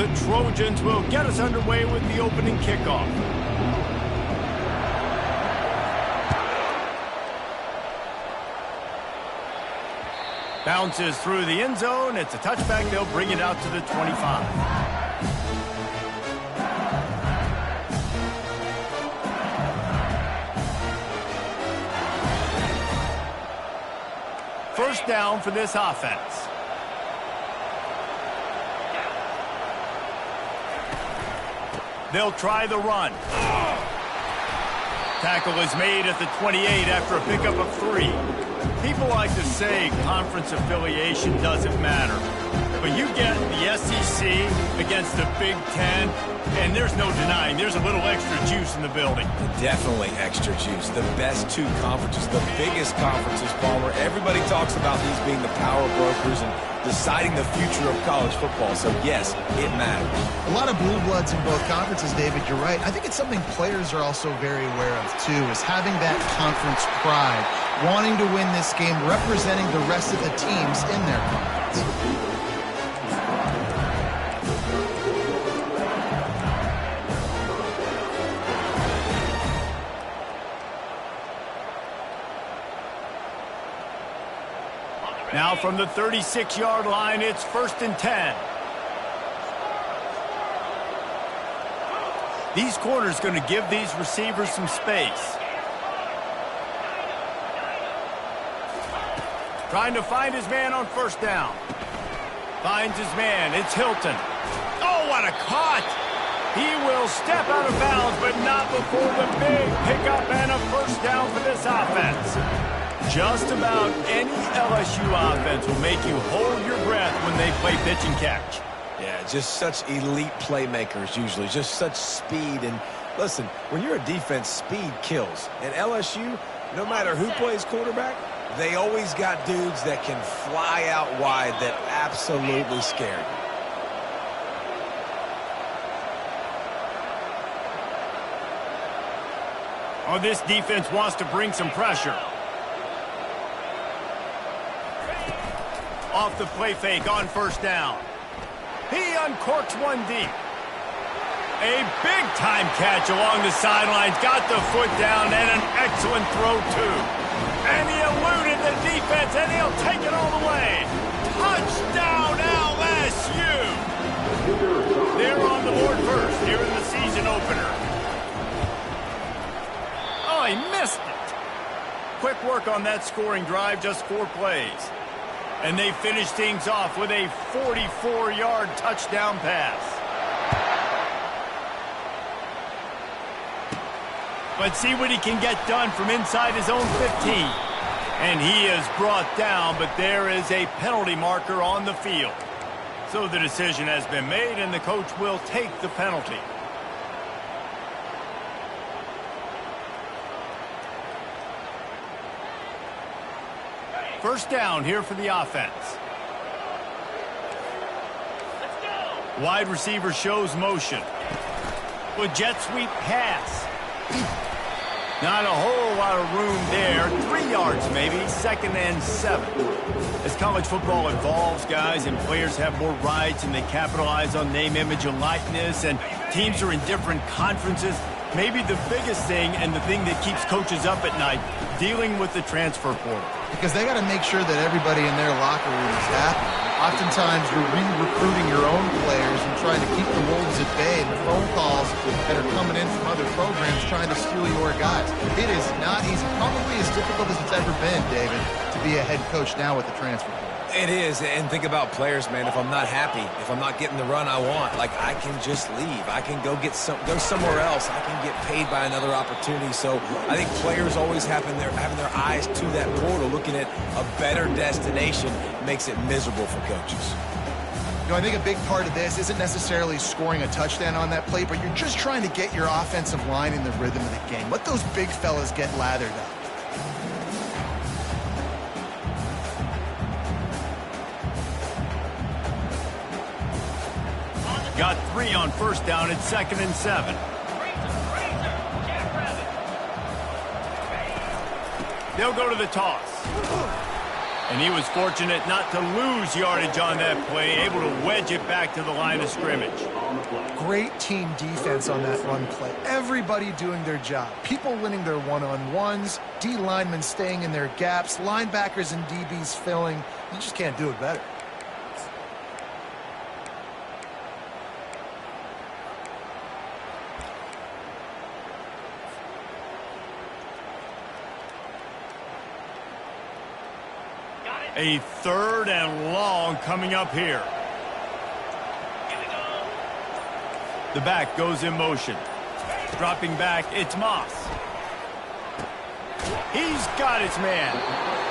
the Trojans will get us underway with the opening kickoff. Bounces through the end zone. It's a touchback. They'll bring it out to the 25. First down for this offense. They'll try the run. Tackle is made at the 28 after a pickup of 3. People like to say conference affiliation doesn't matter. But you get the SEC against the Big Ten, and there's no denying there's a little extra juice in the building. Definitely extra juice. The best 2 conferences, the biggest conferences, Palmer. Everybody talks about these being the power brokers and deciding the future of college football. So, yes, it matters. A lot of blue bloods in both conferences, David. You're right. I think it's something players are also very aware of, too, is having that conference pride, wanting to win this game, representing the rest of the teams in their conference. Now from the 36-yard line, it's 1st and 10. These corners going to give these receivers some space. Trying to find his man on 1st down. Finds his man. It's Hilton. Oh, what a cut! He will step out of bounds, but not before the big pickup and a 1st down for this offense. Just about any LSU offense will make you hold your breath when they play pitch and catch. Yeah, just such elite playmakers usually, just such speed. And listen, when you're a defense, speed kills. And LSU, no matter who plays quarterback, they always got dudes that can fly out wide that absolutely scare you. Oh, this defense wants to bring some pressure. Off the play fake on 1st down. He uncorks one deep. A big-time catch along the sidelines. Got the foot down and an excellent throw, too. And he eluded the defense, and he'll take it all the way. Touchdown, LSU! They're on the board first here in the season opener. Oh, he missed it. Quick work on that scoring drive, just 4 plays. And they finish things off with a 44-yard touchdown pass. But see what he can get done from inside his own 15. And he is brought down, but there is a penalty marker on the field. So the decision has been made, and the coach will take the penalty. First down here for the offense. Let's go. Wide receiver shows motion. With jet sweep pass. Not a whole lot of room there. 3 yards maybe. 2nd and 7. As college football evolves, guys, and players have more rights and they capitalize on name, image, and likeness, and teams are in different conferences, maybe the biggest thing and the thing that keeps coaches up at night, dealing with the transfer portal. Because they got to make sure that everybody in their locker room is happy. Oftentimes, you're re-recruiting your own players and trying to keep the wolves at bay, and the phone calls that are coming in from other programs trying to steal your guys. It is not easy, probably as difficult as it's ever been, David, to be a head coach now with the transfer portal. It is, and think about players, man. If I'm not happy, if I'm not getting the run I want, like, I can just leave. I can go somewhere else. I can get paid by another opportunity. So I think players always having their eyes to that portal, looking at a better destination, makes it miserable for coaches. You know, I think a big part of this isn't necessarily scoring a touchdown on that play, but you're just trying to get your offensive line in the rhythm of the game. Let those big fellas get lathered up. Got 3 on 1st down. It's 2nd and 7. They'll go to the toss. And he was fortunate not to lose yardage on that play, able to wedge it back to the line of scrimmage. Great team defense on that run play. Everybody doing their job. People winning their one-on-ones, D linemen staying in their gaps, linebackers and DBs filling. You just can't do it better. A 3rd and long coming up here. The back goes in motion. Dropping back, it's Moss. He's got his man.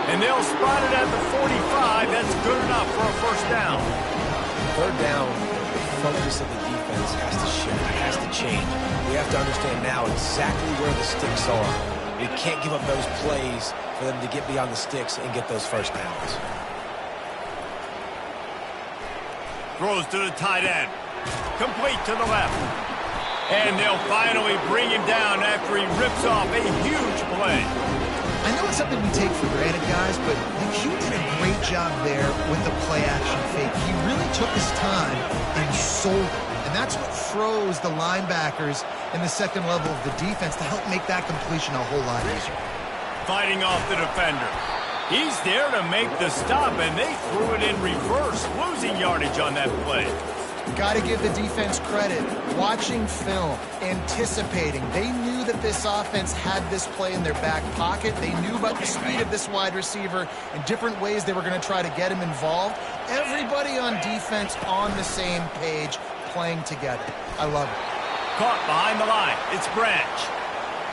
And they'll spot it at the 45. That's good enough for a first down. 3rd down, the focus of the defense has to shift, has to change. We have to understand now exactly where the sticks are. We can't give up those plays for them to get beyond the sticks and get those first downs. Throws to the tight end. Complete to the left. And they'll finally bring him down after he rips off a huge play. I know it's something we take for granted, guys, but Hugh did a great job there with the play-action fake. He really took his time and sold it. And that's what froze the linebackers in the second level of the defense to help make that completion a whole lot easier. Fighting off the defender. He's there to make the stop, and they threw it in reverse, losing yardage on that play. Got to give the defense credit. Watching film, anticipating. They knew that this offense had this play in their back pocket. They knew about the speed of this wide receiver and different ways they were going to try to get him involved. Everybody on defense on the same page, playing together. I love it. Caught behind the line. It's Branch.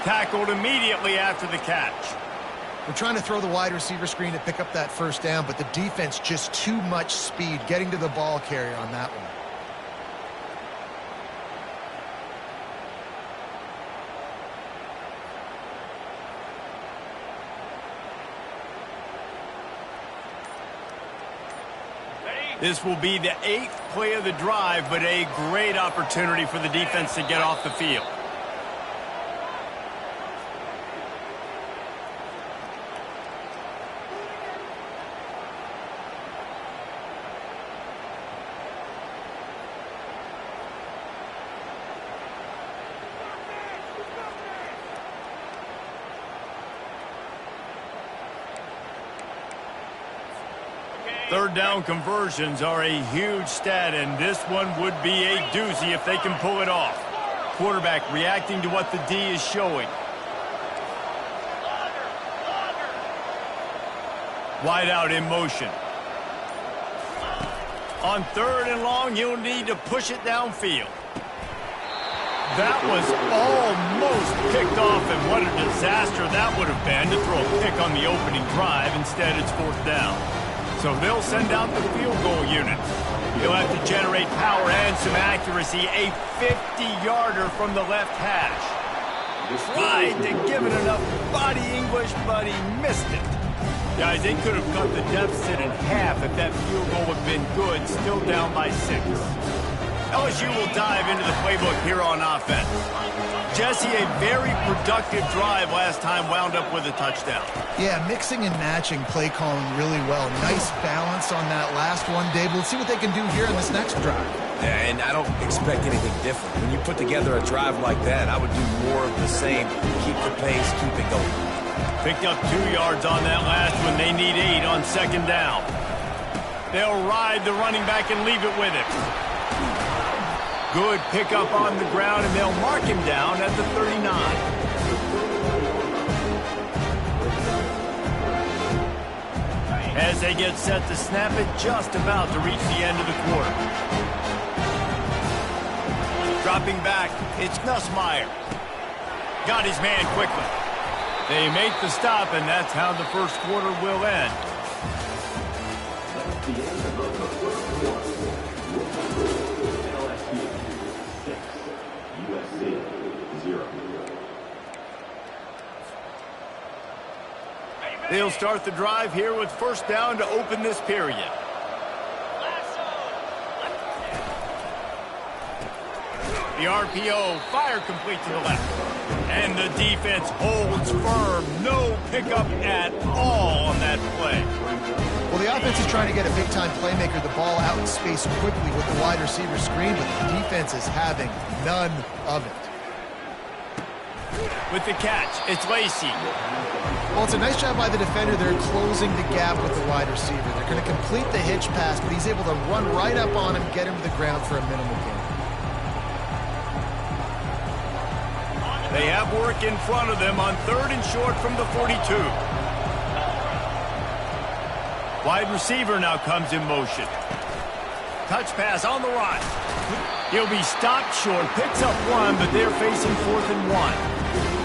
Tackled immediately after the catch. We're trying to throw the wide receiver screen to pick up that first down, but the defense just too much speed getting to the ball carrier on that one. This will be the 8th play of the drive, but a great opportunity for the defense to get off the field. Third down conversions are a huge stat, and this one would be a doozy if they can pull it off. Quarterback reacting to what the D is showing. Wide out in motion. On 3rd and long, he'll need to push it downfield. That was almost picked off, and what a disaster that would have been to throw a pick on the opening drive. Instead, it's 4th down. So they'll send out the field goal unit. He'll have to generate power and some accuracy. A 50-yarder from the left hash. Tried to give it enough body English, but he missed it. Guys, they could have cut the deficit in half if that field goal had been good, still down by 6. LSU will dive into the playbook here on offense. Jesse, a very productive drive last time, wound up with a touchdown. Yeah, mixing and matching play calling really well. Nice balance on that last one, Dave. Let's see what they can do here in this next drive. Yeah, and I don't expect anything different. When you put together a drive like that, I would do more of the same. Keep the pace, keep it going. Picked up 2 yards on that last one. They need 8 on 2nd down. They'll ride the running back and leave it with him. Good pickup on the ground, and they'll mark him down at the 39. As they get set to snap it, just about to reach the end of the quarter. Dropping back, it's Nussmeier. Got his man quickly. They make the stop, and that's how the first quarter will end. They'll start the drive here with 1st down to open this period. The RPO, fire complete to the left. And the defense holds firm. No pickup at all on that play. offense is trying to get a big-time playmaker the ball out in space quickly with the wide receiver screen, but the defense is having none of it. With the catch, it's Lacey. Well, it's a nice job by the defender. They're closing the gap with the wide receiver. They're going to complete the hitch pass, but he's able to run right up on him, get him to the ground for a minimal gain. They have work in front of them on 3rd and short from the 42. Wide receiver now comes in motion. Touch pass on the run. He'll be stopped short, picks up 1, but they're facing 4th and 1.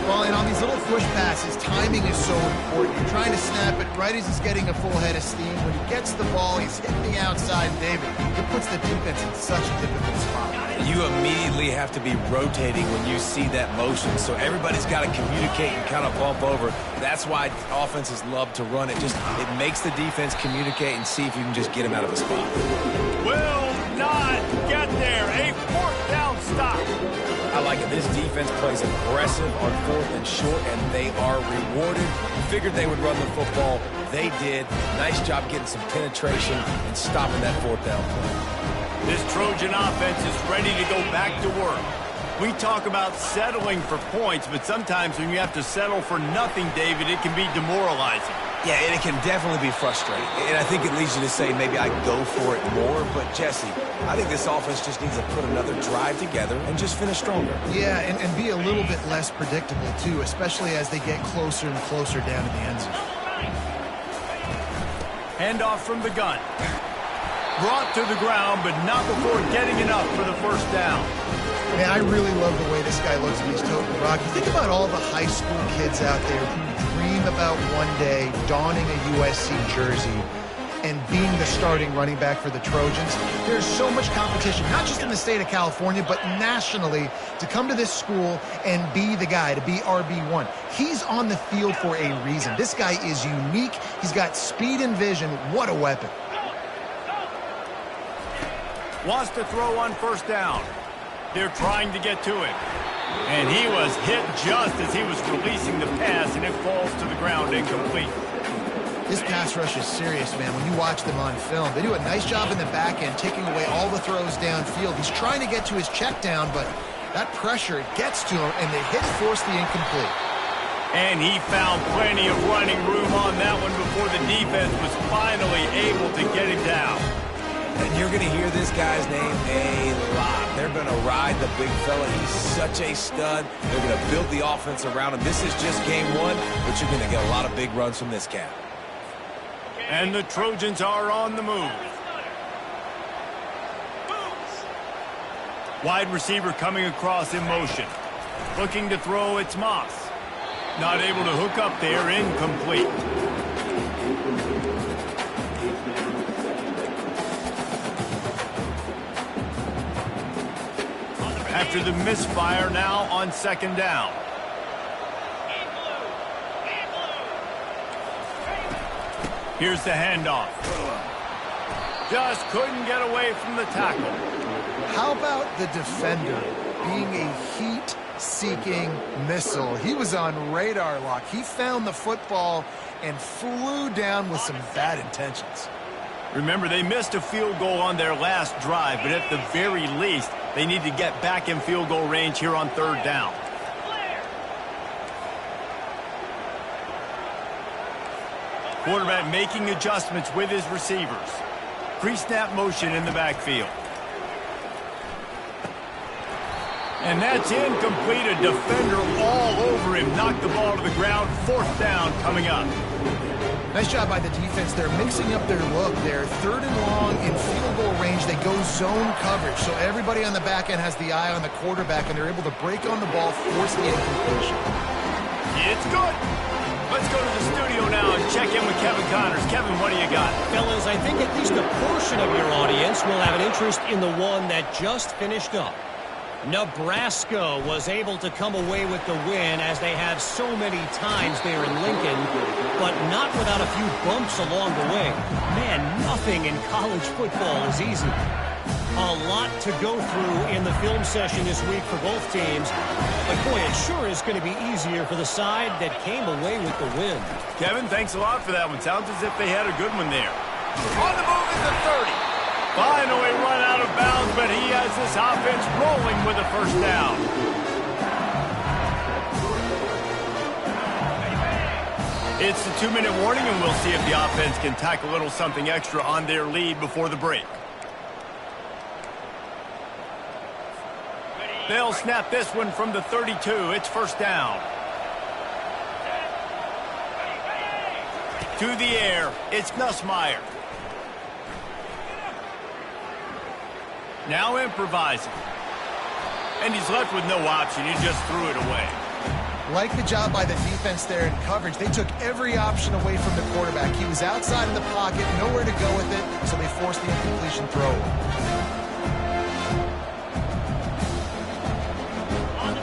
Well, and on these little push passes, timing is so important. You're trying to snap it right as he's getting a full head of steam. When he gets the ball, he's hitting the outside, David. It puts the defense in such a difficult spot. You immediately have to be rotating when you see that motion, so everybody's got to communicate and kind of bump over. That's why offenses love to run it. It makes the defense communicate and see if you can just get him out of a spot. Will not get there. A 4th down stop. I like it. This defense plays aggressive on 4th and short, and they are rewarded. Figured they would run the football. They did. Nice job getting some penetration and stopping that 4th down play. This Trojan offense is ready to go back to work. We talk about settling for points, but sometimes when you have to settle for nothing, David, it can be demoralizing. Yeah, and it can definitely be frustrating. And I think it leads you to say maybe I go for it more. But, Jesse, I think this offense just needs to put another drive together and just finish stronger. Yeah, and be a little bit less predictable, too, especially as they get closer and closer down to the end zone. Handoff from the gun. Brought to the ground, but not before getting enough for the 1st down. Man, I really love the way this guy looks when he's toting the rock. You think about all the high school kids out there who dream about one day donning a USC jersey and being the starting running back for the Trojans. There's so much competition, not just in the state of California, but nationally, to come to this school and be the guy, to be RB1. He's on the field for a reason. This guy is unique. He's got speed and vision. What a weapon. Wants to throw on 1st down. They're trying to get to him. And he was hit just as he was releasing the pass, and it falls to the ground incomplete. This pass rush is serious, man. When you watch them on film, they do a nice job in the back end, taking away all the throws downfield. He's trying to get to his check down, but that pressure gets to him, and the hit forced the incomplete. And he found plenty of running room on that one before the defense was finally able to get him down. And you're going to hear this guy's name a lot. They're going to ride the big fella. He's such a stud. They're going to build the offense around him. This is just game 1, but you're going to get a lot of big runs from this cat. And the Trojans are on the move. Wide receiver coming across in motion. Looking to throw, it's Moss. Not able to hook up there, incomplete. After the misfire, now on 2nd down. Here's the handoff. Just couldn't get away from the tackle. How about the defender being a heat-seeking missile? He was on radar lock. He found the football and flew down with some bad intentions. Remember, they missed a field goal on their last drive, but at the very least, they need to get back in field goal range here on 3rd down. Quarterback making adjustments with his receivers. Pre-snap motion in the backfield. And that's incomplete. A defender all over him. Knocked the ball to the ground. 4th down coming up. Nice job by the defense. They're mixing up their look. They're 3rd and long in field goal range. They go zone coverage. So everybody on the back end has the eye on the quarterback, and they're able to break on the ball, force the incompletion. It's good. Let's go to the studio now and check in with Kevin Connors. Kevin, what do you got? Fellas, I think at least a portion of your audience will have an interest in the one that just finished up. Nebraska was able to come away with the win, as they have so many times there in Lincoln, but not without a few bumps along the way. Man, nothing in college football is easy. A lot to go through in the film session this week for both teams, but boy, it sure is going to be easier for the side that came away with the win. Kevin, thanks a lot for that one. Sounds as if they had a good one there. On the move at the 30. Finally run out of bounds, but he has this offense rolling with a first down. It's the 2-minute warning, and we'll see if the offense can tack a little something extra on their lead before the break. They'll snap this one from the 32. It's first down. To the air, it's Nussmeier. Now improvising. And he's left with no option. He just threw it away. Like the job by the defense there in coverage. They took every option away from the quarterback. He was outside of the pocket, nowhere to go with it, so they forced the incompletion throw.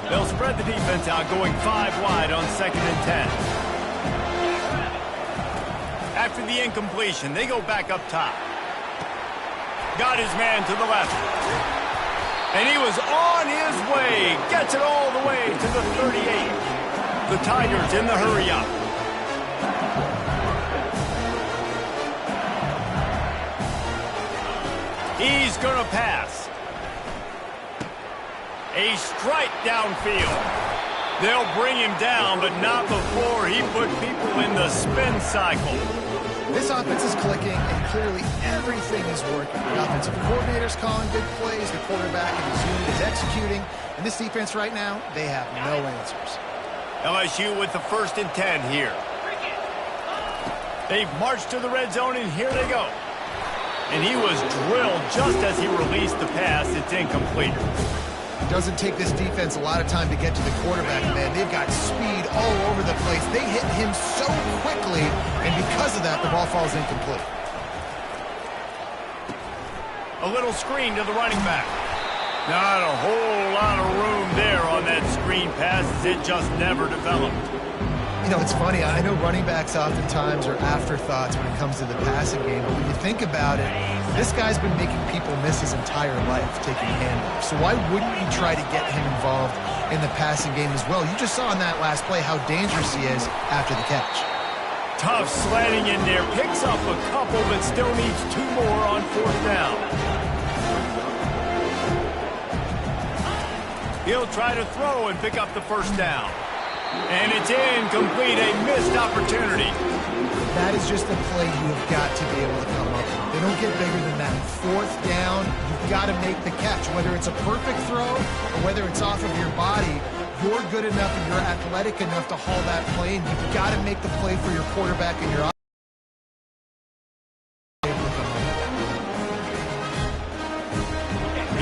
They'll spread the defense out, going 5 wide on 2nd and 10. After the incompletion, they go back up top. Got his man to the left. And he was on his way. Gets it all the way to the 38. The Tigers in the hurry-up. He's going to pass. A strike downfield. They'll bring him down, but not before he put people in the spin cycle. This offense is clicking, and clearly everything is working. The offensive coordinator's calling good plays, the quarterback and his unit is executing, and this defense right now, they have no answers. LSU with the 1st and 10 here. They've marched to the red zone, and here they go. And he was drilled just as he released the pass. It's incomplete. It doesn't take this defense a lot of time to get to the quarterback, man. They've got speed all over the place. They hit him so quickly, and because of that, the ball falls incomplete. A little screen to the running back. Not a whole lot of room there on that screen pass, as it just never developed. You know, it's funny. I know running backs oftentimes are afterthoughts when it comes to the passing game, but when you think about it, this guy's been making people miss his entire life taking handoffs. So why wouldn't you try to get him involved in the passing game as well? You just saw in that last play how dangerous he is after the catch. Tough slanting in there. Picks up a couple, but still needs 2 more on 4th down. He'll try to throw and pick up the first down. And it's incomplete, a missed opportunity. That is just a play you have got to be able to come up with. They don't get bigger than that. 4th down, you've got to make the catch. Whether it's a perfect throw or whether it's off of your body, you're good enough and you're athletic enough to haul that play, and you've got to make the play for your quarterback and your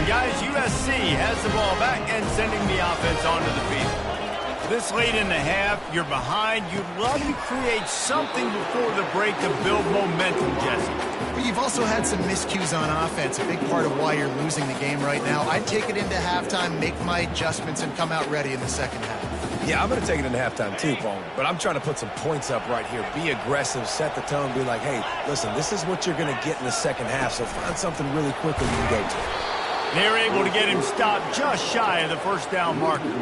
Guys, USC has the ball back and sending the offense onto the field. This late in the half, you're behind. You'd love to create something before the break to build momentum, Jesse. But you've also had some miscues on offense, a big part of why you're losing the game right now. I'd take it into halftime, make my adjustments, and come out ready in the second half. Yeah, I'm going to take it into halftime too, Paul. But I'm trying to put some points up right here. Be aggressive, set the tone, be like, hey, listen, this is what you're going to get in the second half, so find something really quickly you can go to. They're able to get him stopped just shy of the first down marker.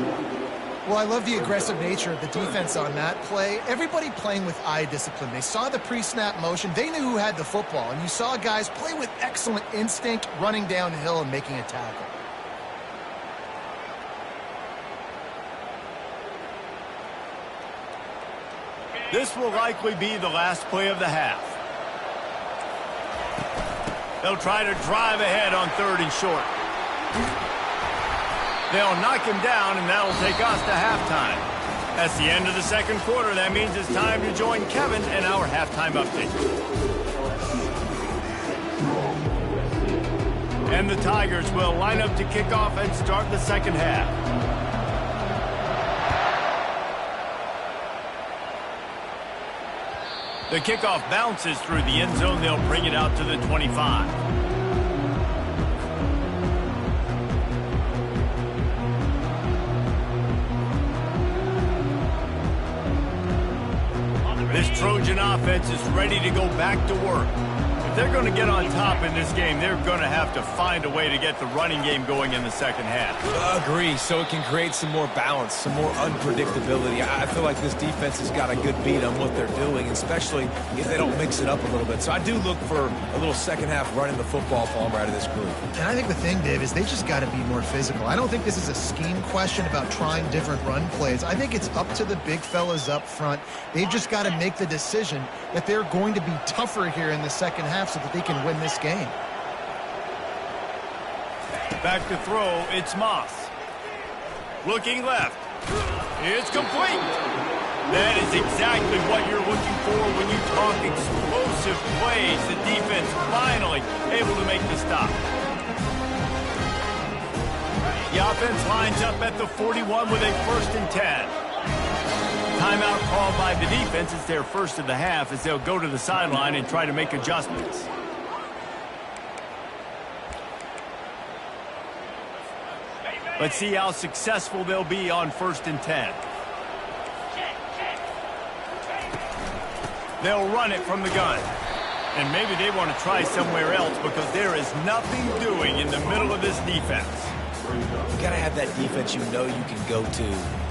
Well, I love the aggressive nature of the defense on that play. Everybody playing with eye discipline. They saw the pre-snap motion. They knew who had the football. And you saw guys play with excellent instinct, running downhill and making a tackle. This will likely be the last play of the half. They'll try to drive ahead on 3rd and short. They'll knock him down, and that'll take us to halftime. That's the end of the second quarter. That means it's time to join Kevin and our halftime update. And the Tigers will line up to kick off and start the second half. The kickoff bounces through the end zone. They'll bring it out to the 25. This Trojan offense is ready to go back to work. If they're going to get on top in this game, they're going to have to find a way to get the running game going in the second half. Agree, so it can create some more balance, some more unpredictability. I feel like this defense has got a good beat on what they're doing, especially if they don't mix it up a little bit. So I do look for a little second half running the football Palmer out of this group. And I think the thing, Dave, is they just got to be more physical. I don't think this is a scheme question about trying different run plays. I think it's up to the big fellas up front. They've just got to make the decision that they're going to be tougher here in the second half so that they can win this game. Back to throw, it's Moss. Looking left. It's complete. That is exactly what you're looking for when you talk explosive plays. The defense finally able to make the stop. The offense lines up at the 41 with a 1st and 10. Timeout called by the defense. It's their first of the half as they'll go to the sideline and try to make adjustments. Let's see how successful they'll be on 1st and 10. They'll run it from the gun. And maybe they want to try somewhere else because there is nothing doing in the middle of this defense. You got to have that defense you know you can go to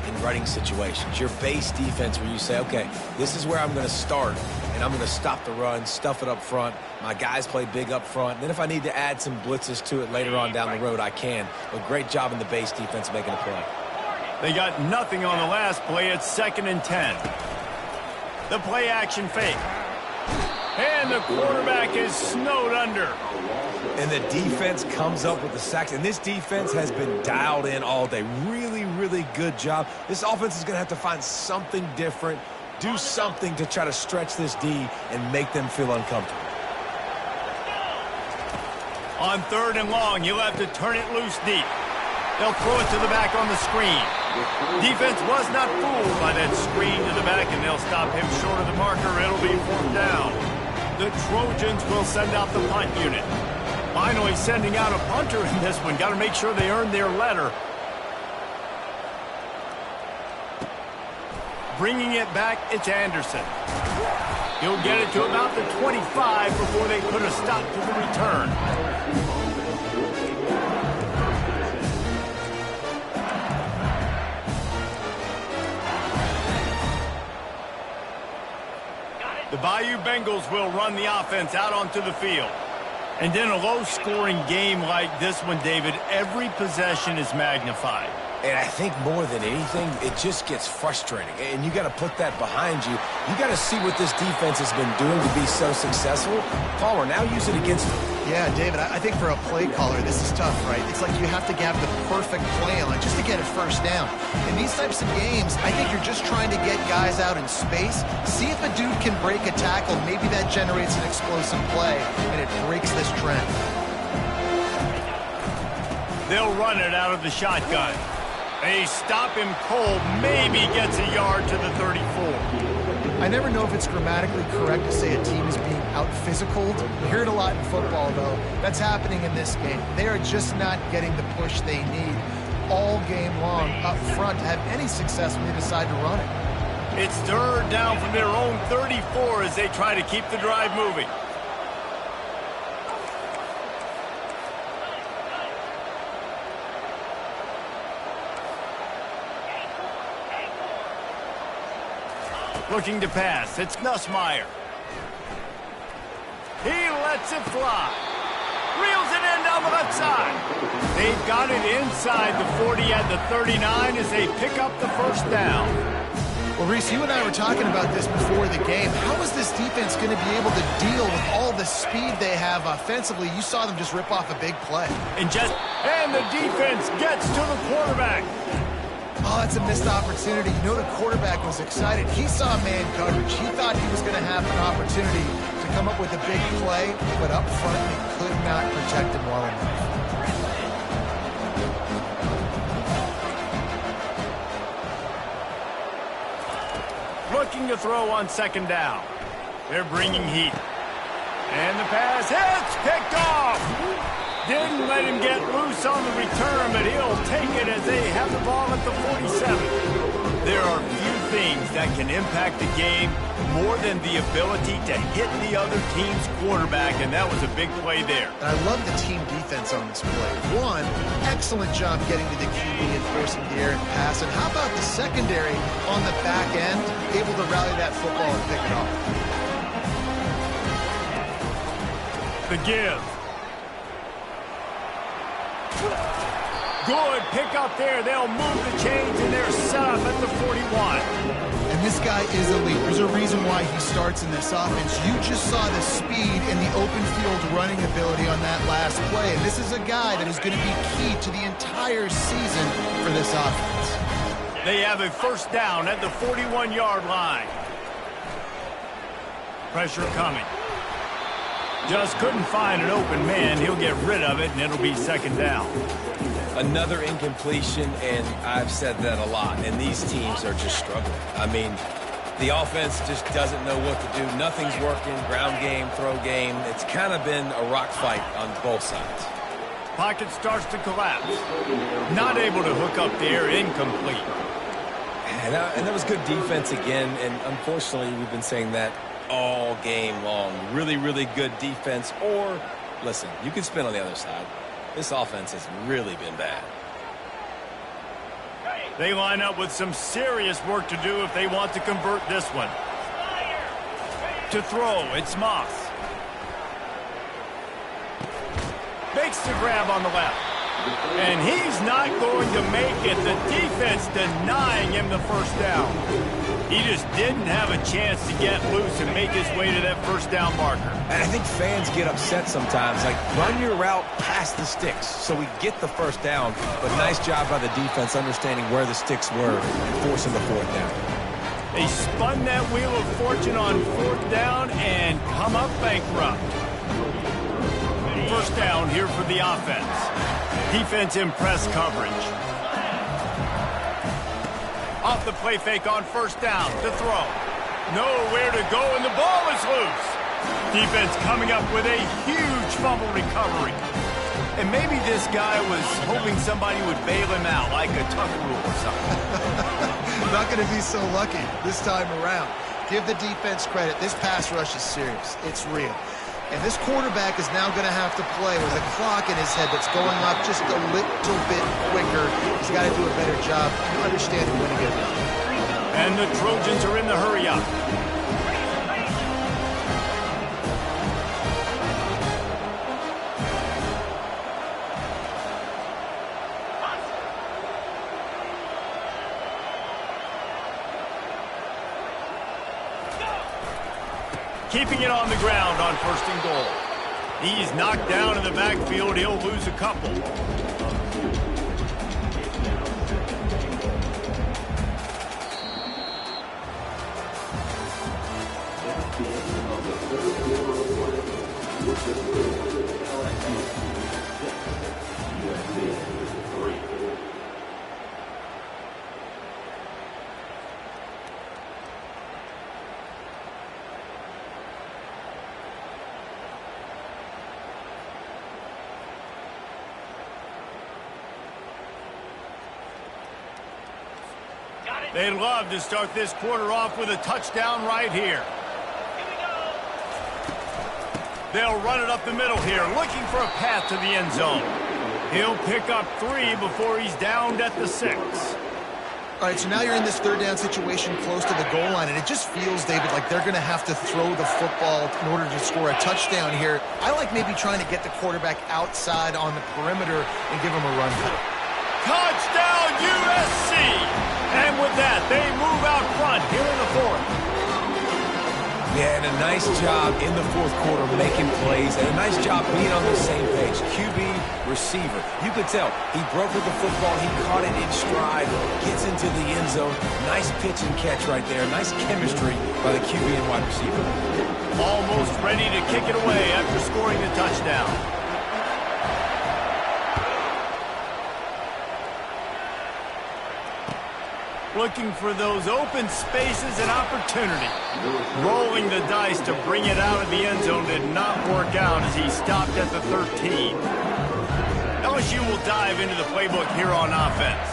in running situations. Your base defense where you say, okay, this is where I'm going to start, and I'm going to stop the run, stuff it up front. My guys play big up front. And then if I need to add some blitzes to it later on down the road, I can. But great job in the base defense making a play. They got nothing on the last play. It's 2nd and 10. The play action fake. And the quarterback is snowed under. And the defense comes up with the sacks. And this defense has been dialed in all day. Really, really good job. This offense is going to have to find something different, do something to try to stretch this D and make them feel uncomfortable. On 3rd and long, you'll have to turn it loose deep. They'll throw it to the back on the screen. Defense was not fooled by that screen to the back, and they'll stop him short of the marker. It'll be 4th down. The Trojans will send out the punt unit. Finally sending out a punter in this one. Got to make sure they earn their letter. Bringing it back, it's Anderson. He'll get it to about the 25 before they put a stop to the return. The Bayou Bengals will run the offense out onto the field. And in a low-scoring game like this one, David, every possession is magnified. And I think more than anything, it just gets frustrating. And you got to put that behind you. You got to see what this defense has been doing to be so successful. Palmer, now use it against them. Yeah, David, I think for a play caller, this is tough, right? It's like you have to have the perfect play on just to get a 1st down. In these types of games, I think you're just trying to get guys out in space, see if a dude can break a tackle. Maybe that generates an explosive play, and it breaks this trend. They'll run it out of the shotgun. They stop him cold, maybe gets a yard to the 34. I never know if it's grammatically correct to say a team is being out-physicaled. You hear it a lot in football, though. That's happening in this game. They are just not getting the push they need all game long up front to have any success when they decide to run it. It's 3rd down from their own 34 as they try to keep the drive moving. Looking to pass. It's Nussmeier. He lets it fly. Reels it in down the left side. They've got it inside the 40 at the 39 as they pick up the 1st down. Well, Reese, you and I were talking about this before the game. How is this defense going to be able to deal with all the speed they have offensively? You saw them just rip off a big play. And the defense gets to the quarterback. Oh, that's a missed opportunity. You know the quarterback was excited. He saw man coverage. He thought he was going to have an opportunity to come up with a big play, but up front, they could not protect him well enough. Looking to throw on 2nd down. They're bringing heat. And the pass hits, picked off. Didn't let him get loose on the return, but he'll take it as they have the ball at the 47. There are few things that can impact the game more than the ability to hit the other team's quarterback, and that was a big play there. And I love the team defense on this play. One, excellent job getting to the QB and forcing the errant pass. And how about the secondary on the back end, able to rally that football and pick it off? The give. Good pick up there. They'll move the chains, and they're set up at the 41. And this guy is elite. There's a reason why he starts in this offense. You just saw the speed and the open field running ability on that last play. And this is a guy that is going to be key to the entire season for this offense. They have a first down at the 41-yard line. Pressure coming. Just couldn't find an open man. He'll get rid of it, and it'll be second down. Another incompletion, and I've said that a lot, and these teams are just struggling. I mean, the offense just doesn't know what to do. Nothing's working, ground game, throw game. It's kind of been a rock fight on both sides. Pocket starts to collapse. Not able to hook up there, incomplete. And that was good defense again, and unfortunately, we've been saying that all game long. Really, really good defense, or, listen, you can spin on the other side. This offense has really been bad. They line up with some serious work to do if they want to convert this one. To throw, it's Moss. Makes the grab on the left. And he's not going to make it. The defense denying him the first down. He just didn't have a chance to get loose and make his way to that first down marker. And I think fans get upset sometimes. Like, run your route past the sticks so we get the first down. But nice job by the defense understanding where the sticks were and forcing the fourth down. They spun that wheel of fortune on fourth down and come up bankrupt. First down here for the offense. Defense in press coverage. Off the play fake on first down to throw. Nowhere to go, and the ball is loose. Defense coming up with a huge fumble recovery. And maybe this guy was hoping somebody would bail him out, like a tuck rule or something. Not going to be so lucky this time around. Give the defense credit. This pass rush is serious. It's real. And this quarterback is now going to have to play with a clock in his head that's going up just a little bit quicker. He's got to do a better job understanding when to get it. And the Trojans are in the hurry-up. Keeping it on the ground on first and goal. He's knocked down in the backfield. He'll lose a couple. They'd love to start this quarter off with a touchdown right here. They'll run it up the middle here, looking for a path to the end zone. He'll pick up 3 before he's downed at the 6. All right, so now you're in this third down situation close to the goal line, and it just feels, David, like they're going to have to throw the football in order to score a touchdown here. I like maybe trying to get the quarterback outside on the perimeter and give him a run play. Touchdown, USC! And with that, they move out front here in the fourth. Yeah, and a nice job in the fourth quarter making plays, and a nice job being on the same page. QB, receiver. You could tell he brokered the football. He caught it in stride, gets into the end zone. Nice pitch and catch right there. Nice chemistry by the QB and wide receiver. Almost ready to kick it away after scoring the touchdown. Looking for those open spaces and opportunity. Rolling the dice to bring it out of the end zone did not work out as he stopped at the 13. LSU will dive into the playbook here on offense.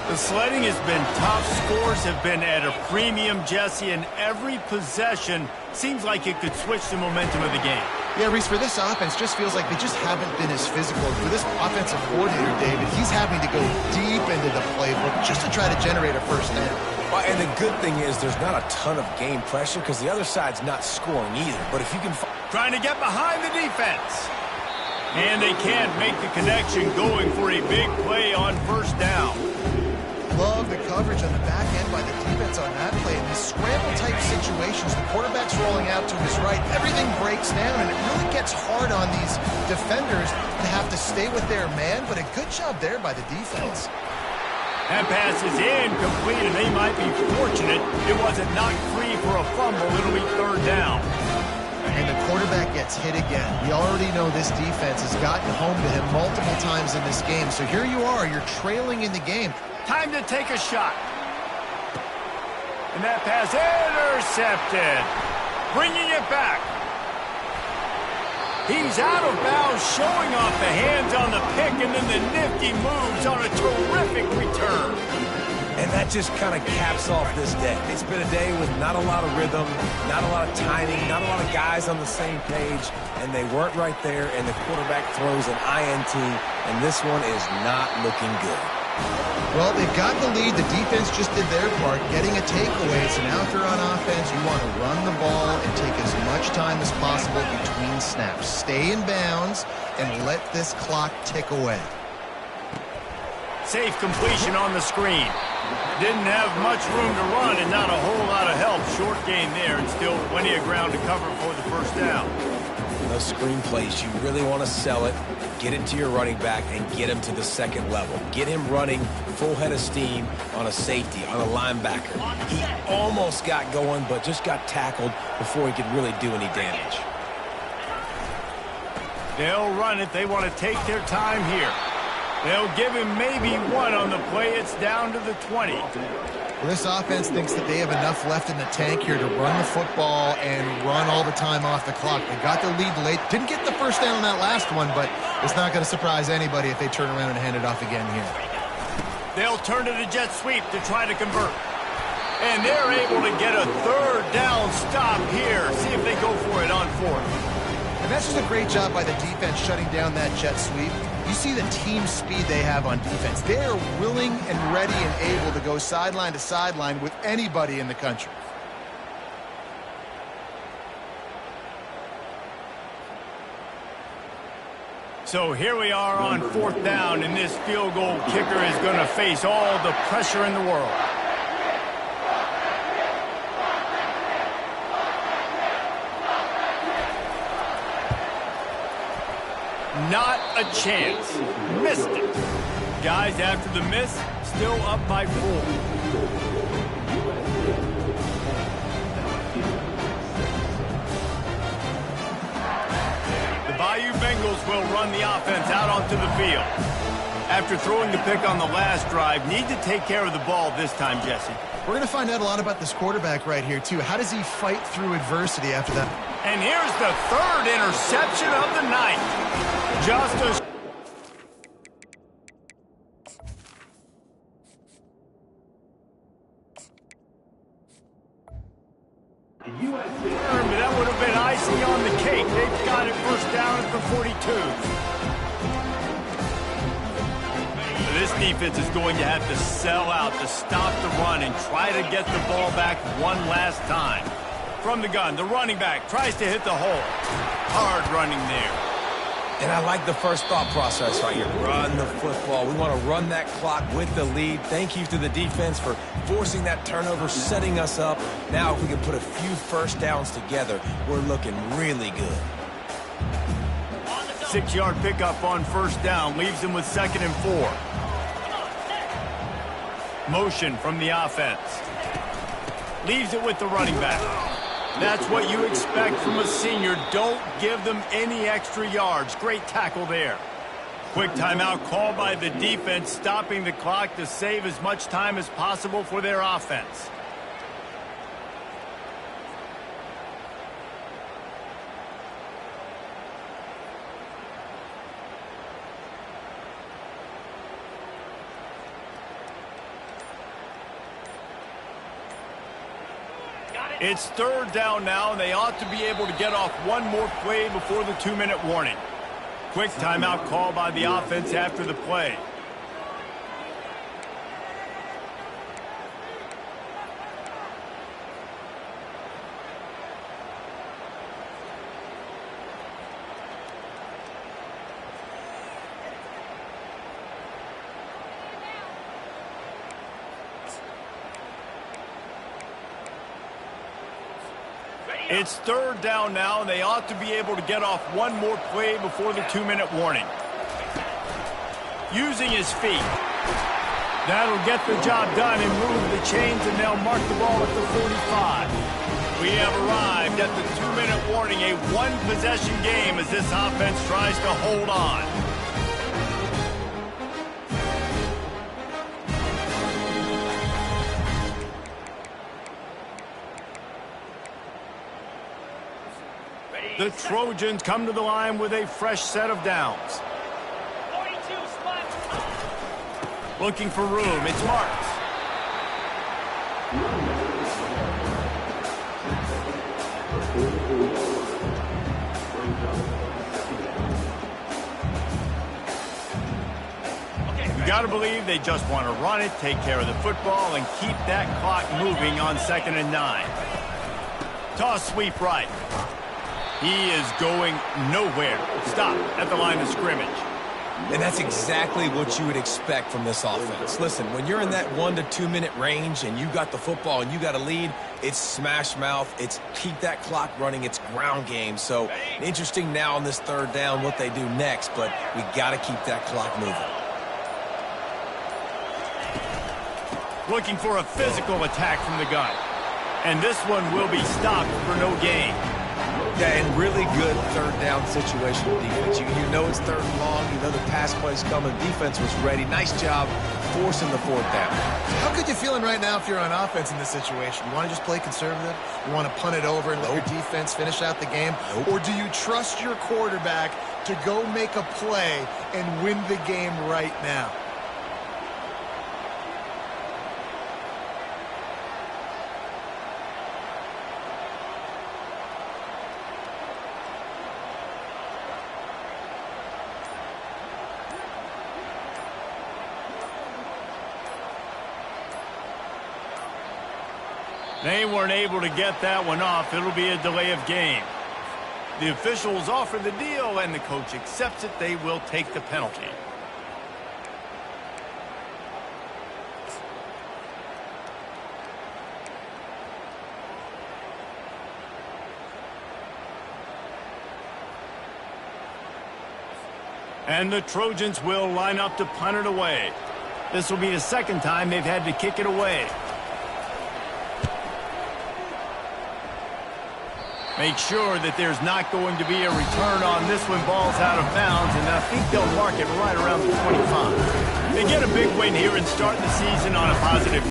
The sledding has been tough. Scores have been at a premium, Jesse, and every possession seems like it could switch the momentum of the game. Yeah, Reese, for this offense, just feels like they just haven't been as physical. For this offensive coordinator, David, he's having to go deep into the playbook just to try to generate a first down. Well, and the good thing is there's not a ton of game pressure because the other side's not scoring either. But if you can... Trying to get behind the defense. And they can't make the connection, going for a big play on first down. Love the coverage on the back end by the defense on that play. In these scramble-type situations, the quarterback's rolling out to his right. Everything breaks down, and it really gets hard on these defenders to have to stay with their man, but a good job there by the defense. That pass is incomplete, and they might be fortunate it wasn't knocked free for a fumble. It'll be third down. And the quarterback gets hit again. We already know this defense has gotten home to him multiple times in this game. So here you are, you're trailing in the game. Time to take a shot. And that pass intercepted. Bringing it back. He's out of bounds, showing off the hands on the pick, and then the nifty moves on a terrific return. And that just kind of caps off this day. It's been a day with not a lot of rhythm, not a lot of timing, not a lot of guys on the same page, and they weren't right there, and the quarterback throws an INT, and this one is not looking good. Well, they've got the lead. The defense just did their part, getting a takeaway. So now if you're on offense, you want to run the ball and take as much time as possible between snaps. Stay in bounds and let this clock tick away. Safe completion on the screen. Didn't have much room to run and not a whole lot of help. Short gain there and still plenty of ground to cover for the first down. Those screen plays, you really want to sell it, get it to your running back, and get him to the second level. Get him running full head of steam on a safety, on a linebacker. He almost got going, but just got tackled before he could really do any damage. They'll run it. They want to take their time here. They'll give him maybe one on the play. It's down to the 20. Well, this offense thinks that they have enough left in the tank here to run the football and run all the time off the clock. They got the lead late. Didn't get the first down on that last one, but it's not going to surprise anybody if they turn around and hand it off again here. They'll turn to the jet sweep to try to convert. And they're able to get a third down stop here. See if they go for it on fourth. And that's just a great job by the defense shutting down that jet sweep. You see the team speed they have on defense. They are willing and ready and able to go sideline to sideline with anybody in the country. So here we are on fourth down, and this field goal kicker is going to face all the pressure in the world. Not a chance. Missed it. Guys, after the miss, still up by 4. The Bayou Bengals will run the offense out onto the field. After throwing the pick on the last drive, need to take care of the ball this time, Jesse. We're going to find out a lot about this quarterback right here, too. How does he fight through adversity after that? And here's the third interception of the night. Just a... That would have been icing on the cake. They've got it first down at the 42. This defense is going to have to sell out to stop the run and try to get the ball back one last time. From the gun, the running back tries to hit the hole. Hard running there. And I like the first thought process right here. Run the football. We want to run that clock with the lead. Thank you to the defense for forcing that turnover, setting us up. Now if we can put a few first downs together, we're looking really good. 6-yard pickup on first down leaves them with 2nd and 4. Motion from the offense. Leaves it with the running back. That's what you expect from a senior. Don't give them any extra yards. Great tackle there. Quick timeout called by the defense, stopping the clock to save as much time as possible for their offense. It's third down now, and they ought to be able to get off one more play before the 2-minute warning. Quick timeout call by the offense after the play. It's third down now, and they ought to be able to get off one more play before the 2-minute warning. Using his feet. That'll get the job done and move the chains, and they'll mark the ball at the 45. We have arrived at the 2-minute warning, a one-possession game as this offense tries to hold on. The Trojans come to the line with a fresh set of downs. 42 spot. Looking for room. It's Marks. You got to believe they just want to run it, take care of the football, and keep that clock moving on 2nd and 9. Toss sweep right. He is going nowhere. Stop at the line of scrimmage. And that's exactly what you would expect from this offense. Listen, when you're in that 1 to 2 minute range and you got the football and you got a lead, it's smash mouth. It's keep that clock running. It's ground game. So interesting now on this third down what they do next, but we got to keep that clock moving. Looking for a physical attack from the gun. And this one will be stopped for no gain. Yeah, and really good third down situational defense. You know it's third and long. You know the pass play's coming. Defense was ready. Nice job forcing the fourth down. How good you feeling right now if you're on offense in this situation? You want to just play conservative? You want to punt it over and let your defense finish out the game? Or do you trust your quarterback to go make a play and win the game right now? They weren't able to get that one off. It'll be a delay of game. The officials offer the deal, and the coach accepts it. They will take the penalty. And the Trojans will line up to punt it away. This will be the second time they've had to kick it away. Make sure that there's not going to be a return on this when ball's out of bounds, and I think they'll mark it right around the 25. They get a big win here and start the season on a positive